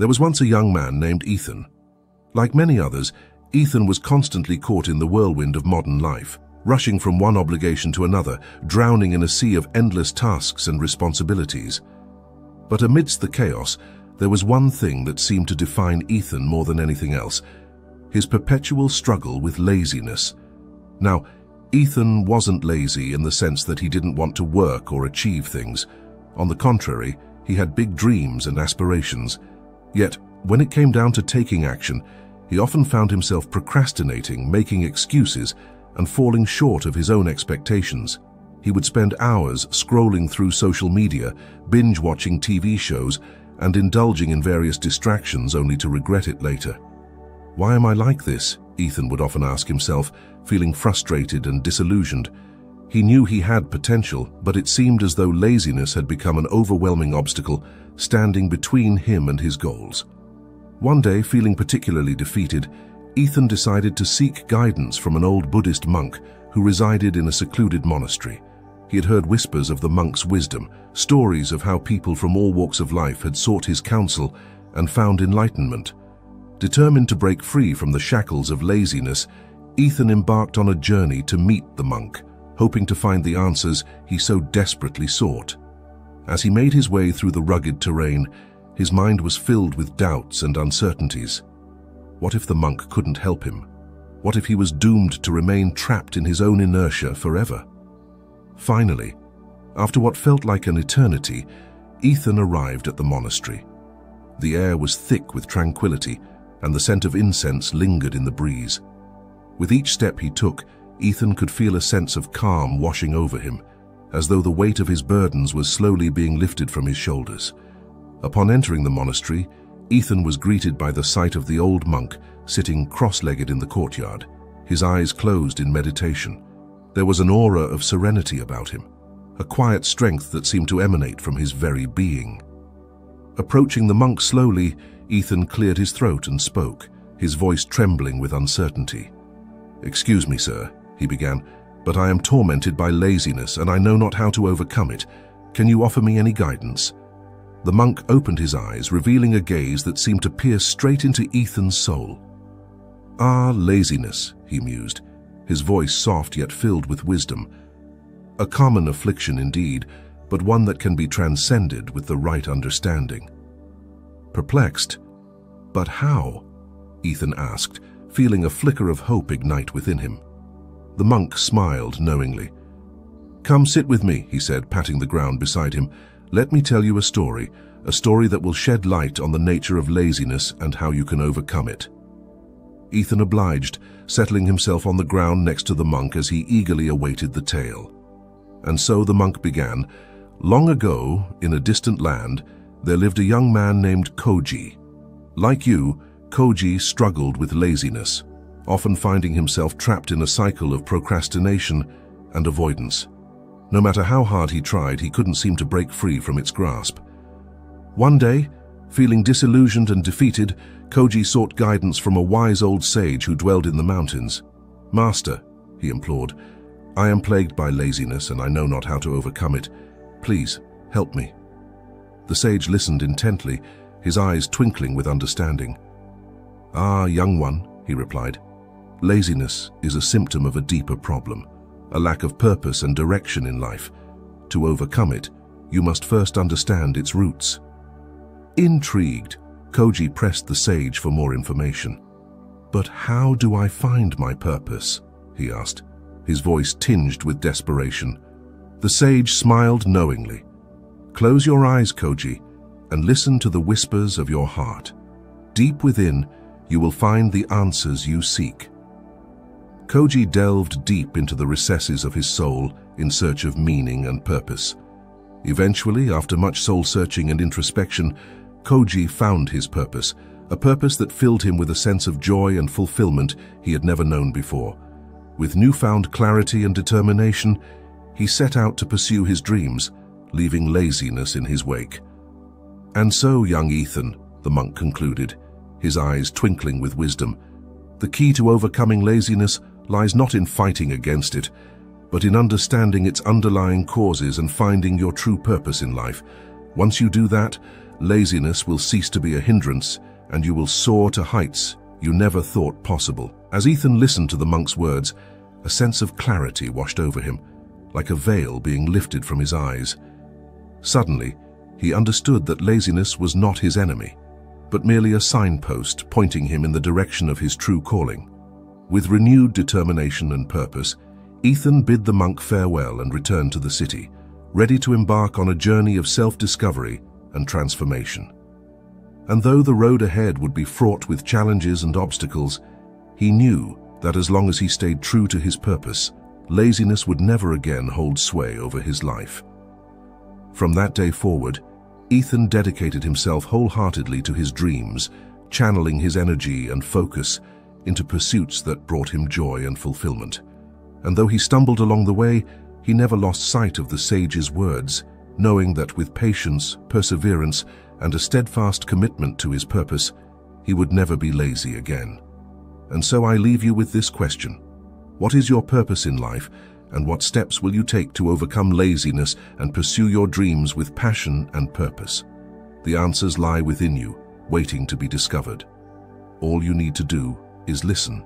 There was once a young man named Ethan. Like many others, Ethan was constantly caught in the whirlwind of modern life, rushing from one obligation to another, drowning in a sea of endless tasks and responsibilities. But amidst the chaos, there was one thing that seemed to define Ethan more than anything else: his perpetual struggle with laziness. Now, Ethan wasn't lazy in the sense that he didn't want to work or achieve things. On the contrary, he had big dreams and aspirations. Yet, when it came down to taking action, he often found himself procrastinating, making excuses, and falling short of his own expectations. He would spend hours scrolling through social media, binge-watching TV shows, and indulging in various distractions only to regret it later. "Why am I like this?" Ethan would often ask himself, feeling frustrated and disillusioned. He knew he had potential, but it seemed as though laziness had become an overwhelming obstacle, standing between him and his goals. One day, feeling particularly defeated, Ethan decided to seek guidance from an old Buddhist monk who resided in a secluded monastery. He had heard whispers of the monk's wisdom, stories of how people from all walks of life had sought his counsel and found enlightenment. Determined to break free from the shackles of laziness, Ethan embarked on a journey to meet the monk, hoping to find the answers he so desperately sought. As he made his way through the rugged terrain, his mind was filled with doubts and uncertainties. What if the monk couldn't help him? What if he was doomed to remain trapped in his own inertia forever? Finally, after what felt like an eternity, Ethan arrived at the monastery. The air was thick with tranquility, and the scent of incense lingered in the breeze. With each step he took, Ethan could feel a sense of calm washing over him, as though the weight of his burdens was slowly being lifted from his shoulders. Upon entering the monastery, Ethan was greeted by the sight of the old monk sitting cross-legged in the courtyard, his eyes closed in meditation. There was an aura of serenity about him, a quiet strength that seemed to emanate from his very being. Approaching the monk slowly, Ethan cleared his throat and spoke, his voice trembling with uncertainty. "Excuse me, sir," he began, "but I am tormented by laziness and I know not how to overcome it. Can you offer me any guidance?" The monk opened his eyes, revealing a gaze that seemed to pierce straight into Ethan's soul. "Ah, laziness," he mused, his voice soft yet filled with wisdom. "A common affliction indeed, but one that can be transcended with the right understanding." Perplexed, "But how?" Ethan asked, feeling a flicker of hope ignite within him. The monk smiled knowingly. "Come sit with me," he said, patting the ground beside him. "Let me tell you a story that will shed light on the nature of laziness and how you can overcome it." Ethan obliged, settling himself on the ground next to the monk as he eagerly awaited the tale. And so the monk began. "Long ago, in a distant land, there lived a young man named Koji. Like you, Koji struggled with laziness, often finding himself trapped in a cycle of procrastination and avoidance. No matter how hard he tried, he couldn't seem to break free from its grasp. One day, feeling disillusioned and defeated, Koji sought guidance from a wise old sage who dwelled in the mountains. "Master," he implored, "I am plagued by laziness and I know not how to overcome it. Please, help me." The sage listened intently, his eyes twinkling with understanding. "Ah, young one," he replied, "laziness is a symptom of a deeper problem, a lack of purpose and direction in life. To overcome it, you must first understand its roots." Intrigued, Koji pressed the sage for more information. "But how do I find my purpose?" he asked, his voice tinged with desperation. The sage smiled knowingly. "Close your eyes, Koji, and listen to the whispers of your heart. Deep within, you will find the answers you seek." Koji delved deep into the recesses of his soul in search of meaning and purpose. Eventually, after much soul-searching and introspection, Koji found his purpose, a purpose that filled him with a sense of joy and fulfillment he had never known before. With newfound clarity and determination, he set out to pursue his dreams, leaving laziness in his wake. "And so, young Ethan," the monk concluded, his eyes twinkling with wisdom, "the key to overcoming laziness lies not in fighting against it, but in understanding its underlying causes and finding your true purpose in life. Once you do that, laziness will cease to be a hindrance, and you will soar to heights you never thought possible. As Ethan listened to the monk's words, a sense of clarity washed over him, like a veil being lifted from his eyes. Suddenly, he understood that laziness was not his enemy, but merely a signpost pointing him in the direction of his true calling. With renewed determination and purpose, Ethan bid the monk farewell and returned to the city, ready to embark on a journey of self-discovery and transformation. And though the road ahead would be fraught with challenges and obstacles, he knew that as long as he stayed true to his purpose, laziness would never again hold sway over his life. From that day forward, Ethan dedicated himself wholeheartedly to his dreams, channeling his energy and focus into pursuits that brought him joy and fulfillment. And though he stumbled along the way, he never lost sight of the sage's words, knowing that with patience, perseverance, and a steadfast commitment to his purpose, he would never be lazy again. And so I leave you with this question: what is your purpose in life, and what steps will you take to overcome laziness and pursue your dreams with passion and purpose? The answers lie within you, waiting to be discovered. All you need to do is listen